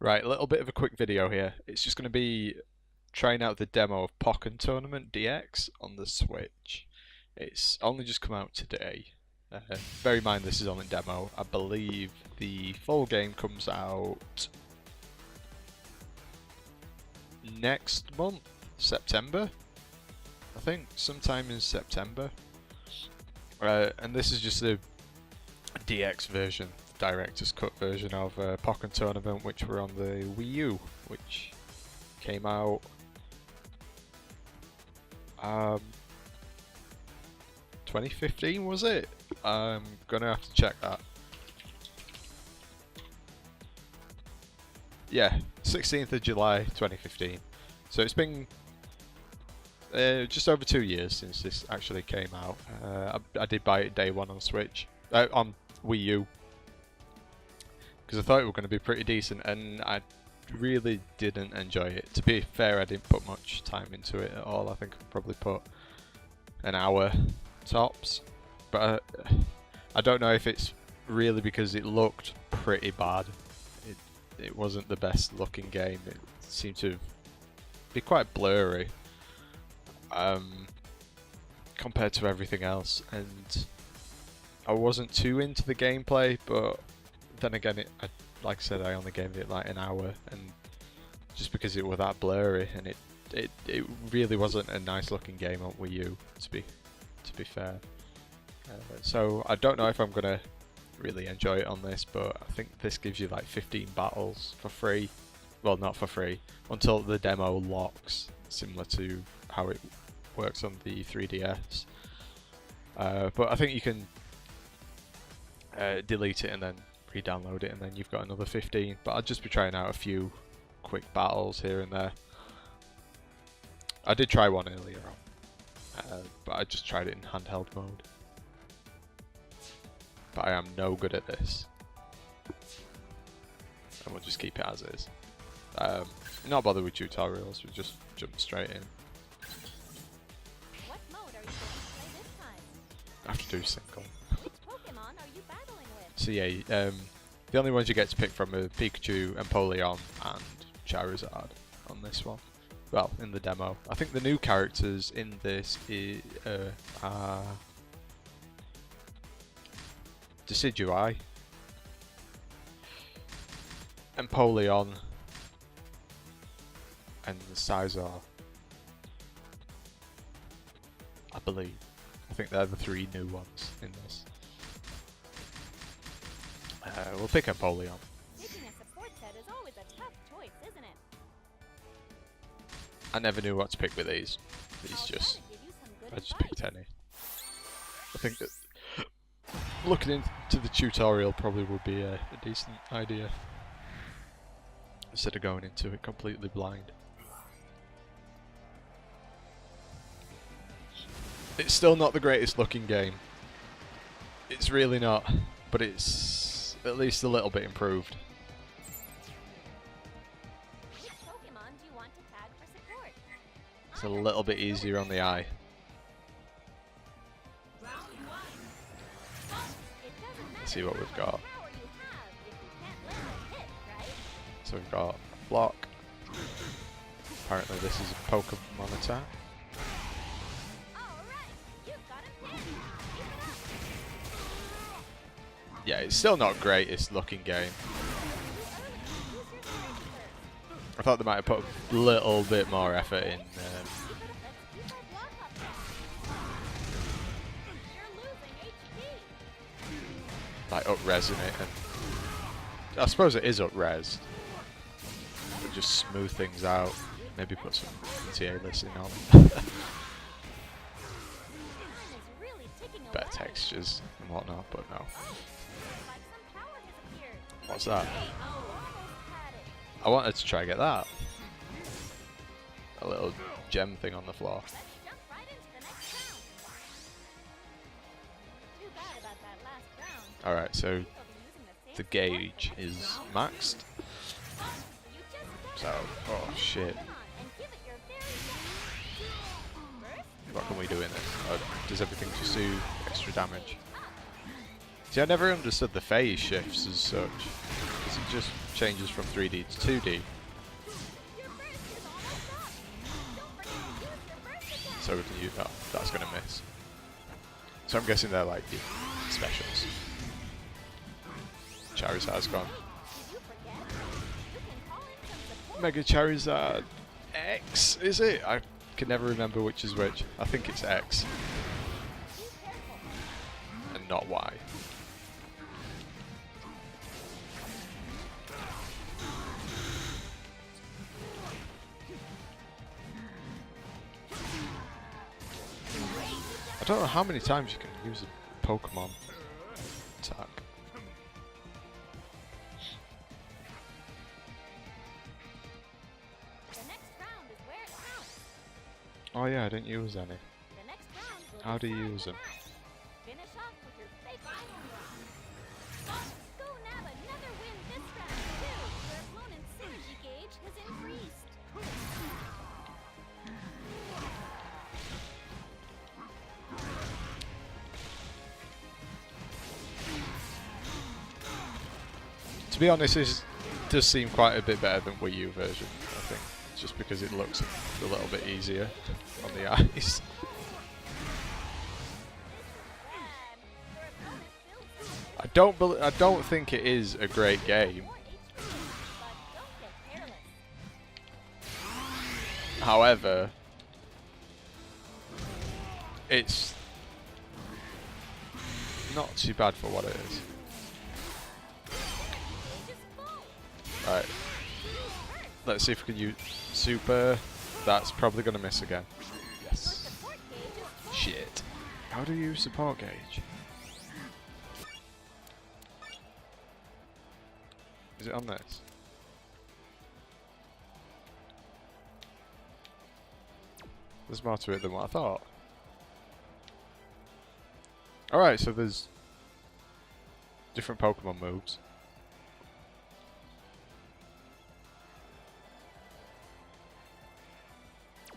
Right, a little bit of a quick video here. It's just going to be trying out the demo of Pokken Tournament DX on the Switch. It's only just come out today. Bear in mind this is only demo. I believe the full game comes out next month, September. I think sometime in September. And this is just a DX version, director's cut version of Pokken Tournament, which were on the Wii U, which came out 2015, was it? I'm gonna have to check that. Yeah, 16th of July 2015. So it's been just over 2 years since this actually came out. I did buy it day one on Switch, on Wii U, because I thought it was going to be pretty decent, and I really didn't enjoy it. To be fair, I didn't put much time into it at all. I think I probably put an hour tops, but I don't know if it's really because it looked pretty bad. It wasn't the best looking game. It seemed to be quite blurry compared to everything else, and I wasn't too into the gameplay, but then again, like I said, I only gave it like an hour, and just because it was that blurry, and it really wasn't a nice looking game on Wii U, to be fair. So I don't know if I'm gonna really enjoy it on this, but I think this gives you like 15 battles for free. Well, not for free, until the demo locks, similar to how it works on the 3DS. But I think you can delete it and then re-download it, and then you've got another 15. But I'll just be trying out a few quick battles here and there. I did try one earlier on, but I just tried it in handheld mode. But I am no good at this, and we'll just keep it as is. Not bother with tutorials, we'll just jump straight in. What mode are you going to play this time? I have to do single. Which Pokemon are you battling with? So yeah, the only ones you get to pick from are Pikachu, Empoleon, and Charizard on this one. Well, in the demo. I think the new characters in this are Decidueye, Empoleon, and the Scizor, I believe. I think they're the three new ones in this. We'll pick Empoleon. Picking a support set is always a tough choice, isn't it? I never knew what to pick with these. I just picked any. I think that looking into the tutorial probably would be a decent idea, instead of going into it completely blind. It's still not the greatest looking game. It's really not, but it's at least a little bit improved. Which Pokemon do you want to tag for support? It's a little bit easier on the eye. Let's see what we've got. So we've got Block. Apparently this is a Pokemon attack. Yeah, it's still not greatest looking game. I thought they might have put a little bit more effort in like up-resing it, and I suppose it is up-resed, but just smooth things out. Maybe put some TA listing on. Better textures and whatnot, but no. What's that? I wanted to try and get that. A little gem thing on the floor. Alright, so the gauge is maxed. So, oh shit. What can we do in this? Oh, does everything just do extra damage? See, I never understood the phase shifts as such. as it just changes from 3D to 2D. So we can use that. That's going to miss. So I'm guessing they're like the specials. Charizard's gone. Mega Charizard X, is it? I can never remember which is which. I think it's X. And not Y. I don't know how many times you can use a Pokemon attack. Oh yeah, I didn't use any. How do you use them? Finish off with your fake item. Go nab another win this round too. Your opponent's synergy gauge has increased. To be honest, this does seem quite a bit better than Wii U version, I think. Just because it looks a little bit easier on the eyes. I don't think it is a great game. However, it's not too bad for what it is. Right. Let's see if we can use Super. That's probably going to miss again. Yes. Shit. How do you use support gauge? Is it on this? There's more to it than what I thought. Alright, so there's different Pokemon moves.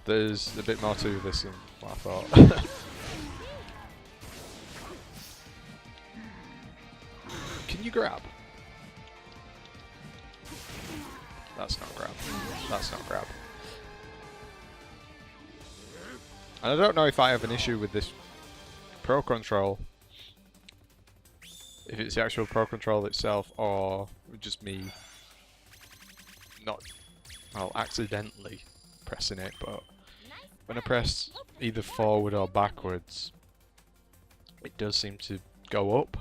There's a bit more to this than what I thought. Can you grab? That's not grab. That's not grab. And I don't know if I have an issue with this Pro Control. If it's the actual Pro Control itself or just me not, well, accidentally pressing it, but when I press either forward or backwards, it does seem to go up.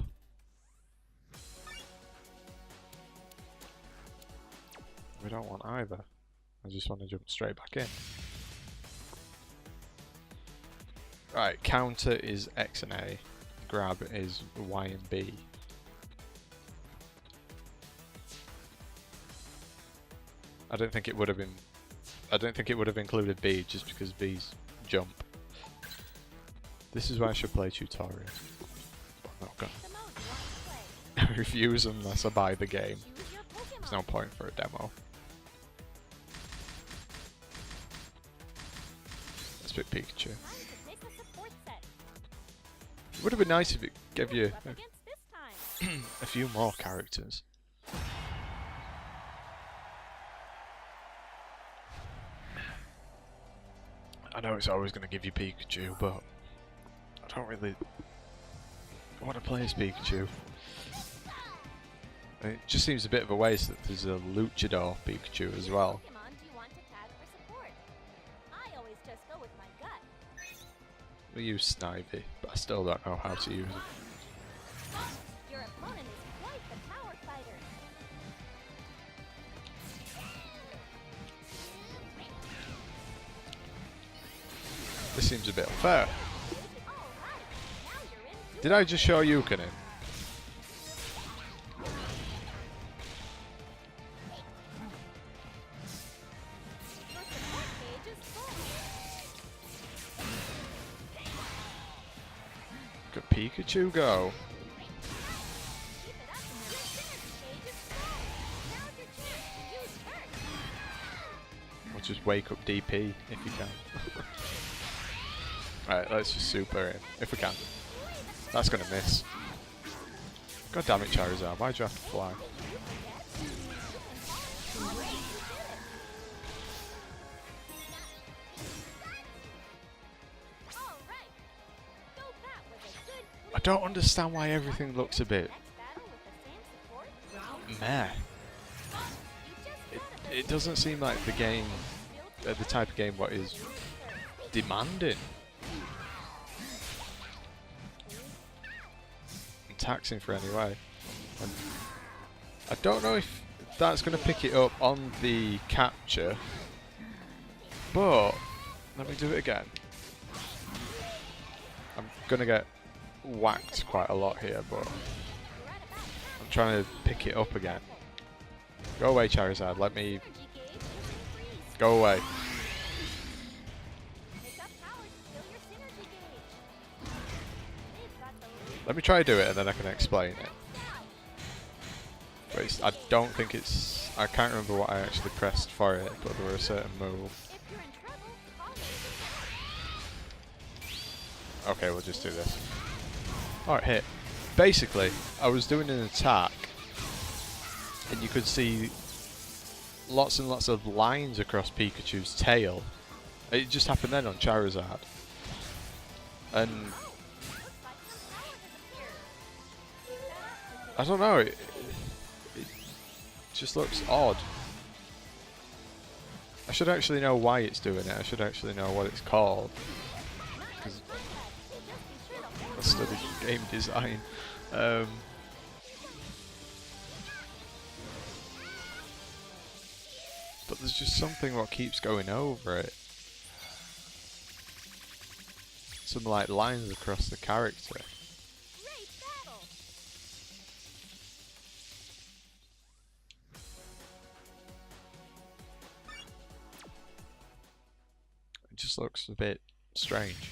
We don't want either. I just want to jump straight back in. Right, counter is X and A. Grab is Y and B. I don't think it would have been. I don't think it would have included B just because B's jump. This is why I should play tutorial. But I'm not gonna. I refuse unless I buy the game. There's no point for a demo. Let's pick Pikachu. It would have been nice if it gave you a few more characters. I know it's always going to give you Pikachu, but I don't really want to play as Pikachu. It just seems a bit of a waste that there's a Luchador Pikachu as well. We use Snivy, but I still don't know how to use it. Your opponent is quite the power fighter. This seems a bit unfair. Did I just show Yukon in? Could Pikachu go? Or just wake up DP if you can. Right, let's just super in, if we can. That's gonna miss. God damn it, Charizard, why'd you have to fly? don't understand why everything looks a bit meh. It doesn't seem like the game, the type of game what is demanding and taxing for any way. And I don't know if that's going to pick it up on the capture, but let me do it again. I'm going to get whacked quite a lot here, but I'm trying to pick it up again. Go away, Charizard. Let me go away. Let me try to do it and then I can explain it. But I don't think it's... I can't remember what I actually pressed for it, but there were a certain move. Okay, we'll just do this. Alright, hit. Basically, I was doing an attack and you could see lots and lots of lines across Pikachu's tail. It just happened then on Charizard. And I don't know, it just looks odd. I should actually know why it's doing it. I should actually know what it's called. Because I studied game design. But there's just something what keeps going over it. Some like lines across the character. It just looks a bit strange.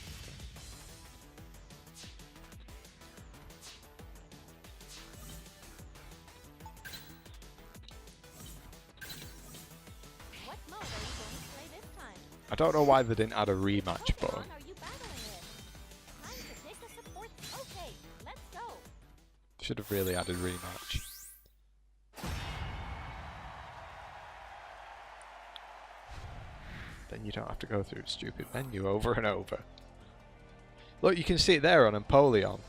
I don't know why they didn't add a rematch button. Should have really added rematch. Then you don't have to go through a stupid menu over and over. Look, you can see it there on Empoleon.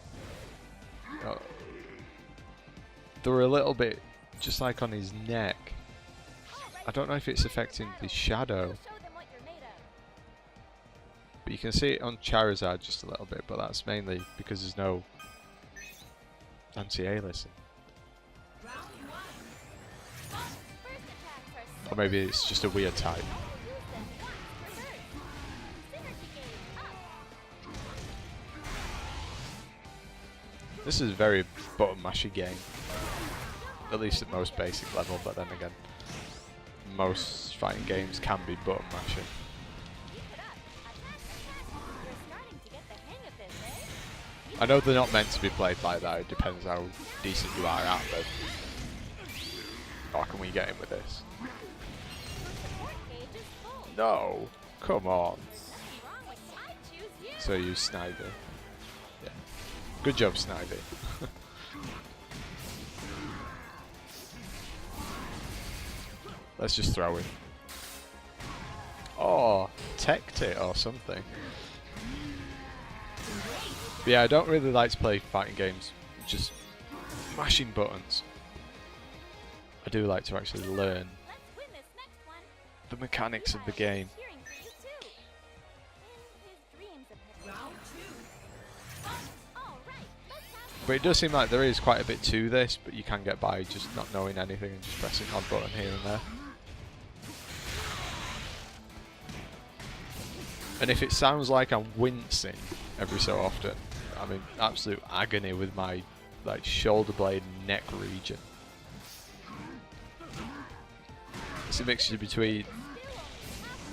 They were a little bit just like on his neck. I don't know if it's affecting the shadow. But you can see it on Charizard just a little bit, but that's mainly because there's no anti-aliasing. Or maybe it's just a weird type. This is a very button mashy game. At least at most basic level, but then again, most fighting games can be button mashing. I know they're not meant to be played like that, it depends how decent you are at them. Oh, can we get in with this? No! Come on! So you Snivy. Yeah. Good job, Snivy. Let's just throw it. Oh, teched it or something. But yeah, I don't really like to play fighting games just mashing buttons. I do like to actually learn the mechanics of the game. But it does seem like there is quite a bit to this, but you can get by just not knowing anything and just pressing odd button here and there. And if it sounds like I'm wincing every so often, I'm in absolute agony with my like shoulder blade and neck region. It's a mixture between,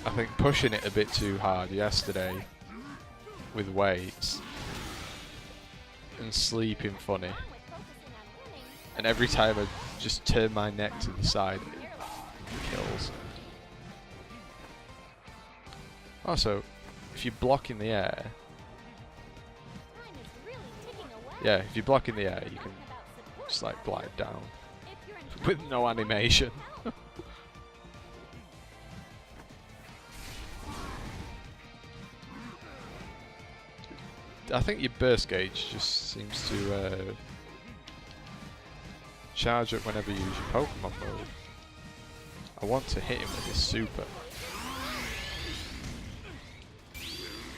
I think, pushing it a bit too hard yesterday with weights and sleeping funny. And every time I just turn my neck to the side, it kills. Also, if you block in the air, yeah, if you block in the air, you can just like glide down with no animation. I think your burst gauge just seems to charge up whenever you use your Pokemon move. I want to hit him with his super.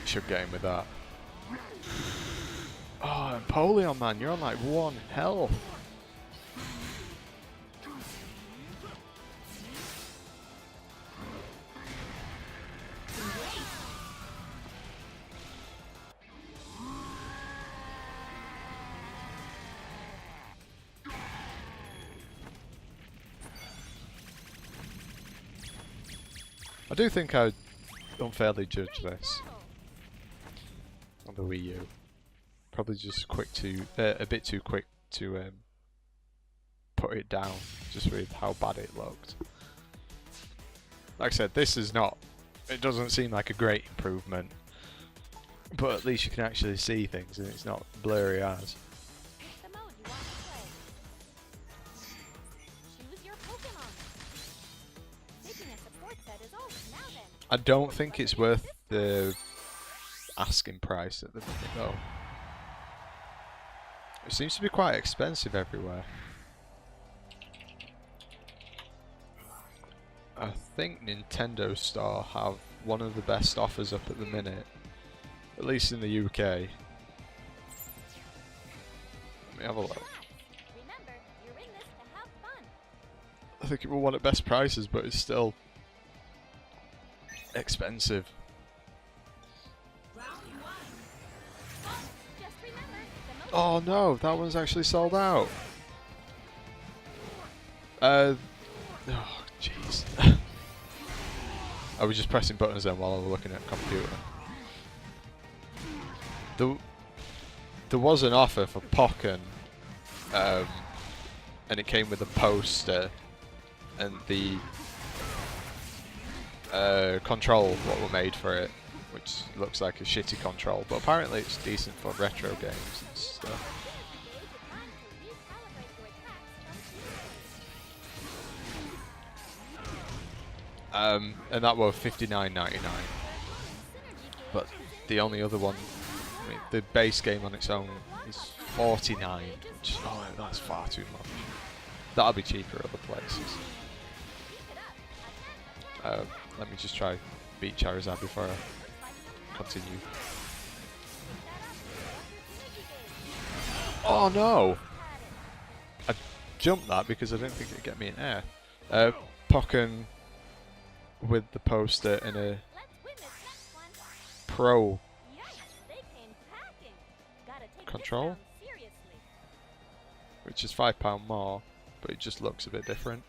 Should get him with that. Oh, Empoleon, man, you're on like 1 health. I do think I unfairly judged this on the Wii U. Probably just a bit too quick to put it down, just with how bad it looked. Like I said, this is not. It doesn't seem like a great improvement, but at least you can actually see things, and it's not blurry as. The mode you want to play. Choose your Pokemon. Making a support set is over now then. I don't think it's worth the asking price at the minute though. It seems to be quite expensive everywhere. I think Nintendo Store have one of the best offers up at the minute, at least in the UK. Let me have a look. Remember, you're in this to have fun. I think it will one at best prices, but it's still expensive. Just remember, the mode Oh no, that one's actually sold out. Oh jeez. I was just pressing buttons then while I was looking at the computer. There was an offer for Pokken, and it came with a poster and the control what were made for it, which looks like a shitty control, but apparently it's decent for retro games and stuff. And that was $59.99. But the only other one, I mean, the base game on its own is $49, which that's far too much. That'll be cheaper other places. Let me just try beat Charizard before I continue. Oh no! I jumped that because I didn't think it'd get me in air. Pokken with the poster and a Pro control, which is £5 more, but it just looks a bit different.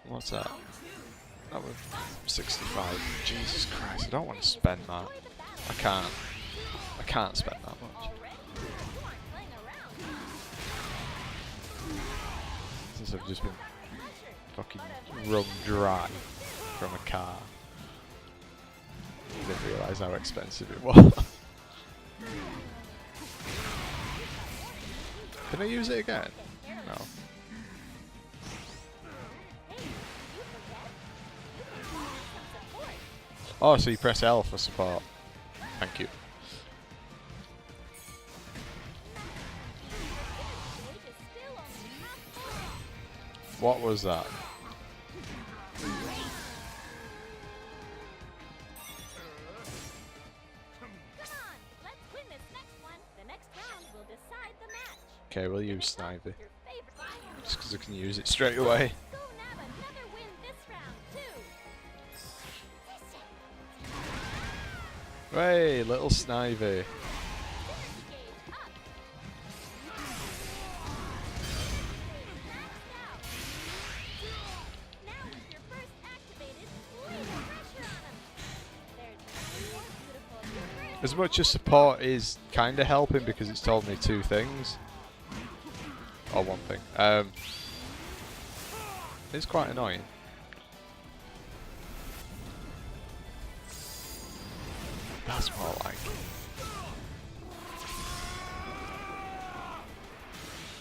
What's that? That was 65. Jesus Christ, I don't want to spend that. I can't spend that much. Since I've just been fucking run dry from a car. I didn't realise how expensive it was. Can I use it again? No. Oh, so you press L for support. Thank you. What was that? Okay, we'll use Snivy. Just because I can use it straight away. Hey, little Snivy. As much as support is kind of helping because it's told me two things. Or one thing. It's quite annoying. That's more like it.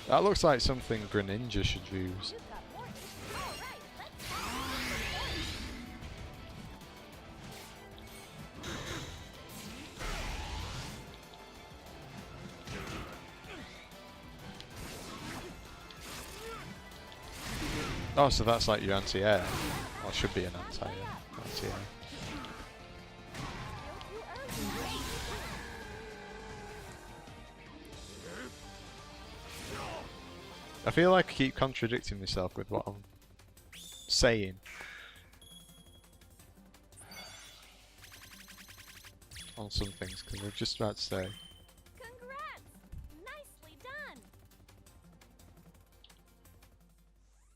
That looks like something Greninja should use. Oh, so that's like your anti-air. Or should be an anti-air. Anti-air. I feel like I keep contradicting myself with what I'm saying. On some things, because I was just about to say. Congrats! Nicely done!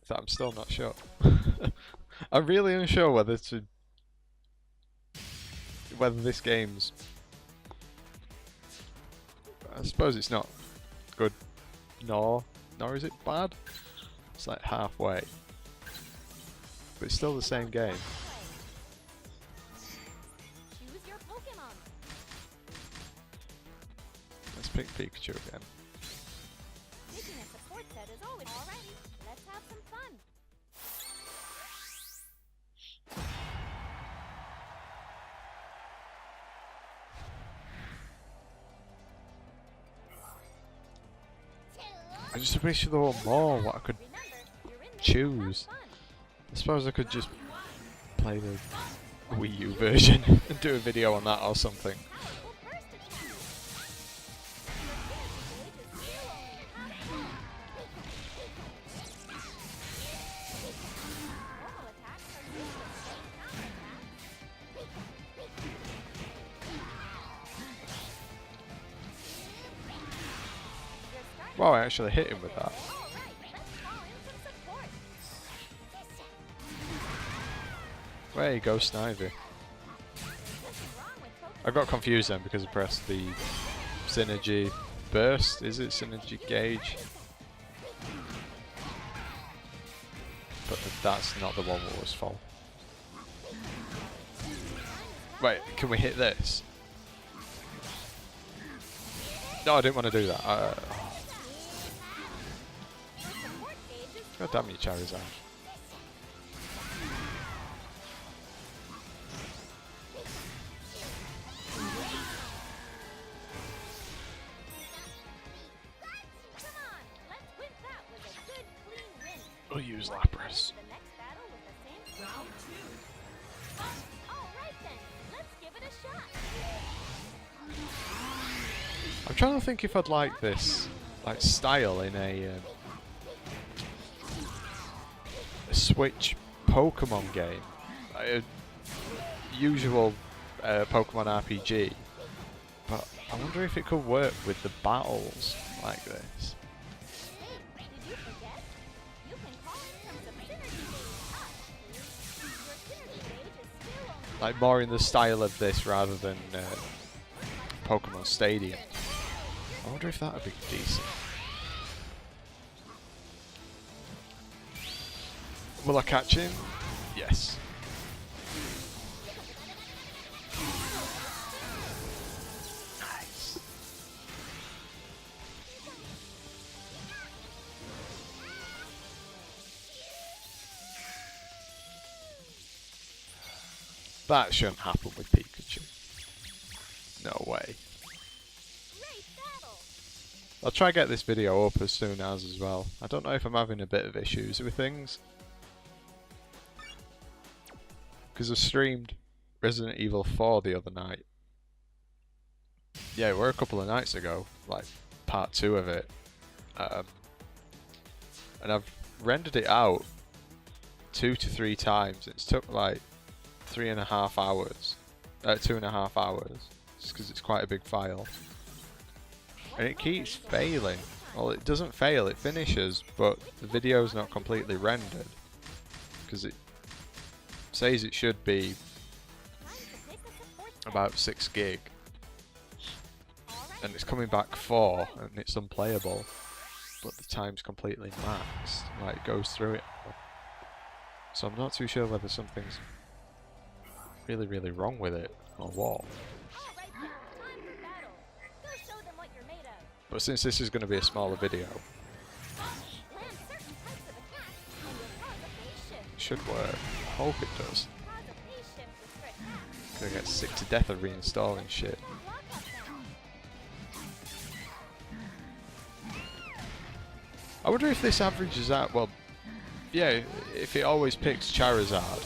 That I'm still not sure. I'm really unsure whether this game's. I suppose it's not good, nor is it bad. It's like halfway, but it's still the same game. Choose your Pokemon. Let's pick Pikachu again. Picking a support set is always alrighty. Let's have some fun. I just wish there were more what I could Remember, you're in there to choose. have fun. I suppose I could just play the Wii U version and do a video on that or something. Powerful burst attack. Your energy gauge is still only half full. Normal attacks are useless against counterattacks. Your starting Wow, I actually hit him with that. Alright, let's call in some support. Way go, Snivy. There's nothing wrong with Pokemon. I got confused then because I pressed the synergy burst. Is it synergy gauge? But that's not the one that was full. Wait, can we hit this? No, I didn't want to do that. Your support gauge is God damn you, Charizard. Come on, let's win that with a good, clean win. We'll use Want to Lapras. the next battle with the same round two. All right then, let's give it a shot. I'm trying to think if I'd like this like style in a Switch Pokemon game, a usual Pokemon RPG. But I wonder if it could work with the battles like this. Did you forget? You can call in from some synergy gauge up. Your synergy gauge is still only Like more in the style of this rather than Pokemon Stadium. I wonder if that would be decent. Will I catch him? Yes. Nice. That shouldn't happen with Pikachu. No way. great battle. I'll try to get this video up as soon as well. I don't know if I'm having a bit of issues with things. Because I streamed Resident Evil 4 the other night. Yeah, it were a couple of nights ago, like part 2 of it. And I've rendered it out 2 to 3 times. It's took like 3.5 hours. 2.5 hours. Just because it's quite a big file. And it keeps failing. Well, it doesn't fail, it finishes, but the video's not completely rendered. Because it says it should be Time to pick a support set. about 6 gig. All right, And it's coming back 4, and it's unplayable. But the time's completely maxed. Like, it goes through it. So I'm not too sure whether something's really, really wrong with it, or what. all right then, time for battle. Go show them what you're made of. But since this is going to be a smaller video, Land certain types of attacks, and you'll cause a phase shift. it should work. I hope it does. Cause a phase shift restrict. Gonna get sick to death of reinstalling shit. Block up now. I wonder if this averages out, well, yeah, if it always picks Charizard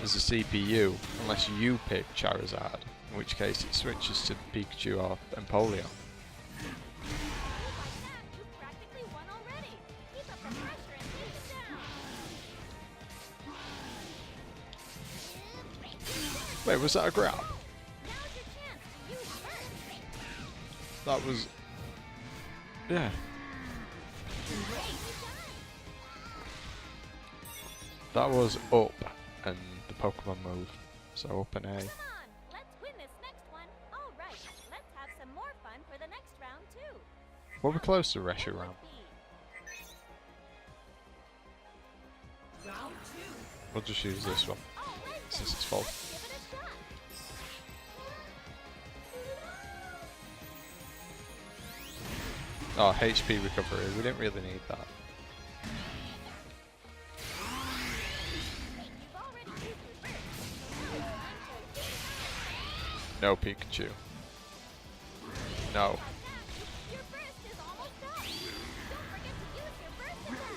as a CPU, unless you pick Charizard, in which case it switches to Pikachu or Empoleon. You practically won already. Keep up the pressure and take it down. Wait, was that a grab? Now's your chance. Use first. That was... yeah. That was up and the Pokemon move. So up and A. Come on, let's win this next one. All right, let's have some more fun for the next round too. Well, we're close to Reshiram. Round We'll just use this one All right, since it's full. let's give it a shot. Oh, HP recovery. We didn't really need that. You've already used your first. No Pikachu. No. Your burst is almost done. Don't forget to use your burst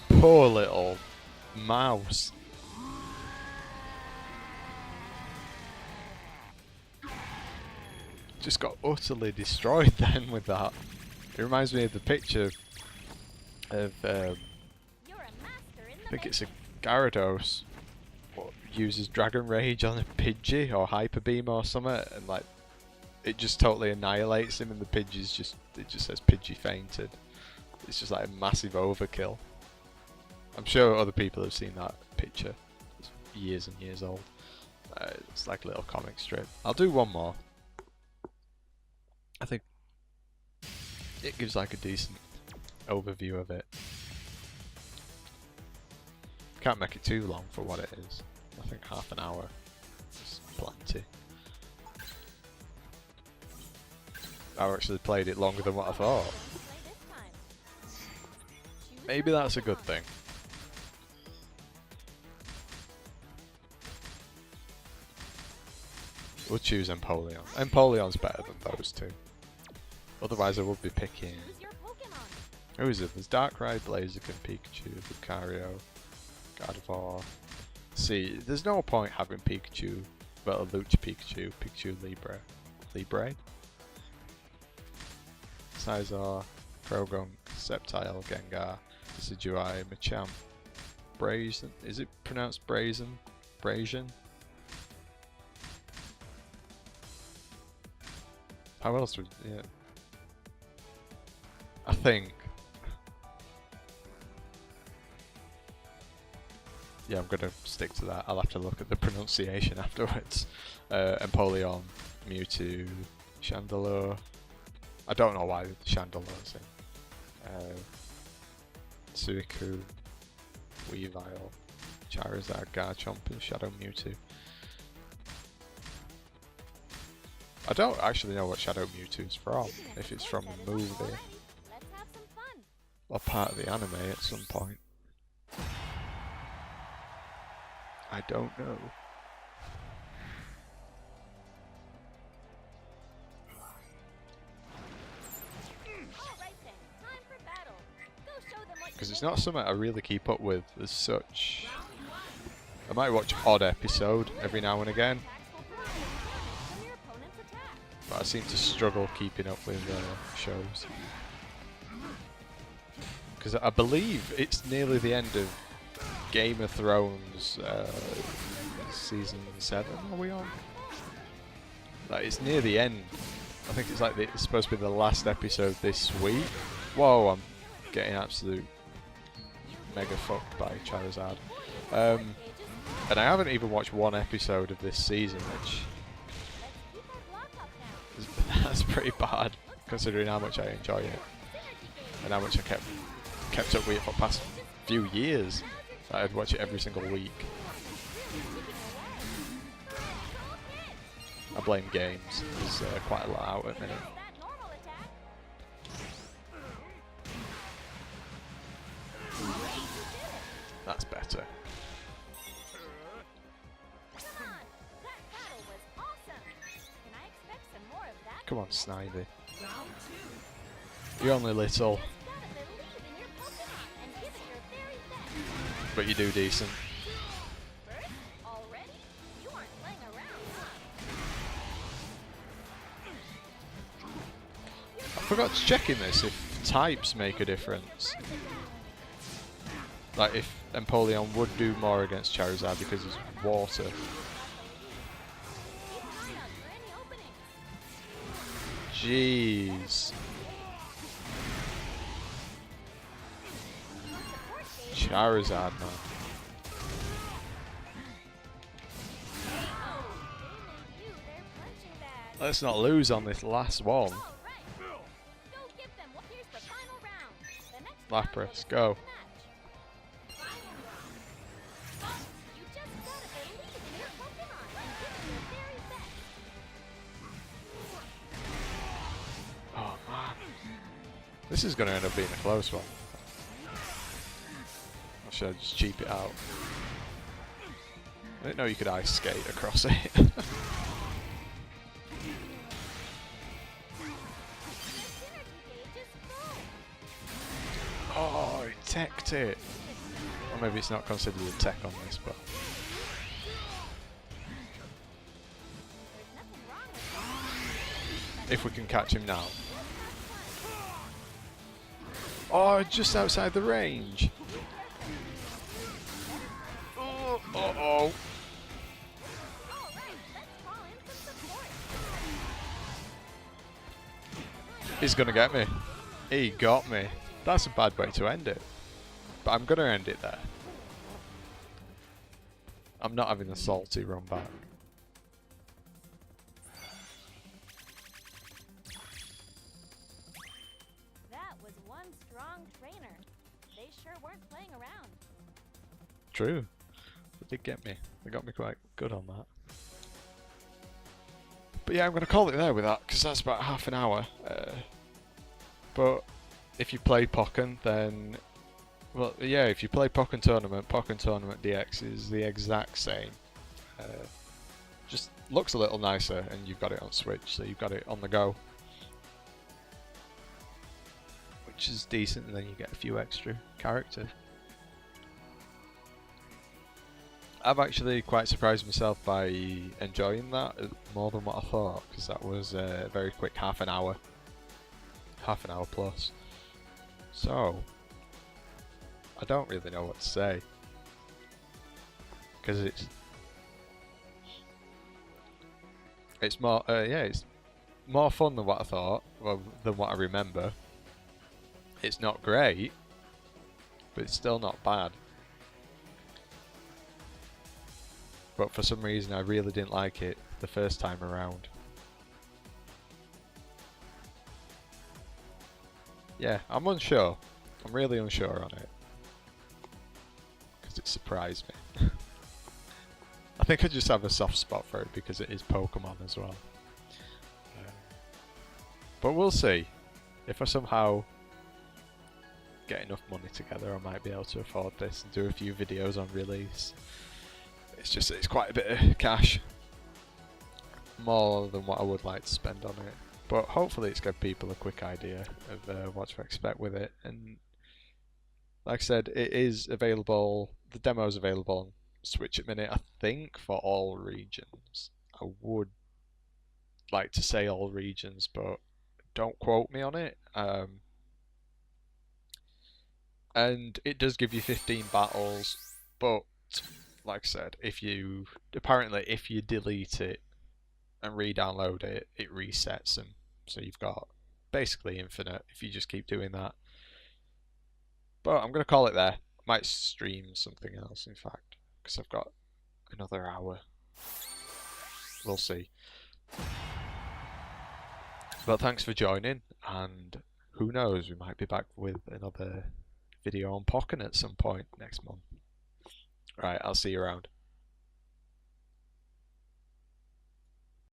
attack. Poor little mouse. Just got utterly destroyed then with that. It reminds me of the picture of, You're a master in I the think it's a making. Gyarados, what uses Dragon Rage on a Pidgey or Hyper Beam or something, and like it just totally annihilates him, and the Pidgey's just, it just says Pidgey fainted. It's just like a massive overkill. I'm sure other people have seen that picture. It's years and years old. It's like a little comic strip. I'll do one more. I think it gives like a decent overview of it. Can't make it too long for what it is. I think half an hour is plenty. I actually played it longer than what I thought. Play this time. Choose Maybe your that's a good Pokemon. thing. We'll choose Empoleon. Empoleon's better than those two. Otherwise I would be picking... Choose your Pokemon. Who is it? There's Darkrai, Blaziken, Pikachu, Lucario, Gardevoir. See, there's no point having Pikachu, well, Lucha Pikachu, Pikachu Libre, Scizor, Croagunk, Sceptile, Gengar, Decidueye, Machamp, Brazen. Is it pronounced Brazen? Brazen? How else would... yeah. I think... yeah, I'm gonna stick to that. I'll have to look at the pronunciation afterwards. Empoleon, Mewtwo, Chandelure. I don't know why Chandelure's in. Suicune, Weavile, Charizard, Garchomp, and Shadow Mewtwo. I don't actually know what Shadow Mewtwo's from, if it's from a movie Alrighty, let's have some fun. or part of the anime at some point. I don't know. Alright then, time for battle. Go show them what Because you it's made not something I really keep up with as such. I might watch odd episode every now and again, attacks will provide damage from your opponent's attack. but I seem to struggle keeping up with shows. Because I believe it's nearly the end of Game of Thrones season 7, are we on? Like, it's near the end. I think it's like it's supposed to be the last episode this week. Whoa, I'm getting absolute mega fucked by Charizard. And I haven't even watched one episode of this season, which Let's keep our block up now. that's pretty bad considering how much I enjoy it and how much I kept up with it for the past few years. I'd watch it every single week. I blame games. There's quite a lot out at the minute. That normal attack. That's better. Come on, that battle was awesome. Can I Come on, Snivy. You're only little, Just gotta believe in your Pokemon and give it your very best. but you do decent. First, already? You aren't playing around, huh? I forgot to check in this if types make a difference. Like if Empoleon would do more against Charizard because it's water. Keep an eye out for any openings. Jeez. Charizard, man. Oh, they made you their punching bag. Let's not lose on this last one. All right. Go give them what. Here's the final round. The next round will Lapras, decide go. the match. Final round. You just gotta believe in your Pokemon and give it your very best. Oh man. This is going to end up being a close one. Or should I just cheap it out? I didn't know you could ice skate across it. The synergy gauge is full. Oh, it teched it. Or maybe it's not considered a tech on this, but There's nothing wrong with that. if we can catch him now. Oh, just outside the range. Oh, uh-oh. All right, let's call in some support. He's gonna get me. He got me. That's a bad way to end it. But I'm gonna end it there. I'm not having a salty run back. That was one strong trainer. They sure weren't playing around. True. They did get me. They got me quite good on that. But yeah, I'm going to call it there with that, because that's about half an hour. But if you play Pokken, then... Well, yeah, if you play Pokken Tournament DX is the exact same. Just looks a little nicer, and you've got it on Switch, so you've got it on the go. Which is decent, and then you get a few extra characters. I've actually quite surprised myself by enjoying that more than what I thought, because that was a very quick half an hour plus. So I don't really know what to say, because it's more it's more fun than what I thought, well, than what I remember. It's not great, but it's still not bad. But for some reason I really didn't like it the first time around. Yeah, I'm unsure. I'm really unsure on it. Because it surprised me. I think I just have a soft spot for it because it is Pokemon as well. But we'll see. If I somehow get enough money together, I might be able to afford this and do a few videos on release. It's quite a bit of cash, more than what I would like to spend on it, but hopefully it's given people a quick idea of what to expect with it. And like I said, it is available, the demo is available on Switch at minute, I think, for all regions. I would like to say all regions, but don't quote me on it. And it does give you 15 battles, but like I said, if you delete it and re-download it, it resets them. So you've got basically infinite if you just keep doing that. But I'm going to call it there. Might stream something else, in fact, because I've got another hour. We'll see. But thanks for joining, and who knows, we might be back with another video on Pokken at some point next month. Right, I'll see you around.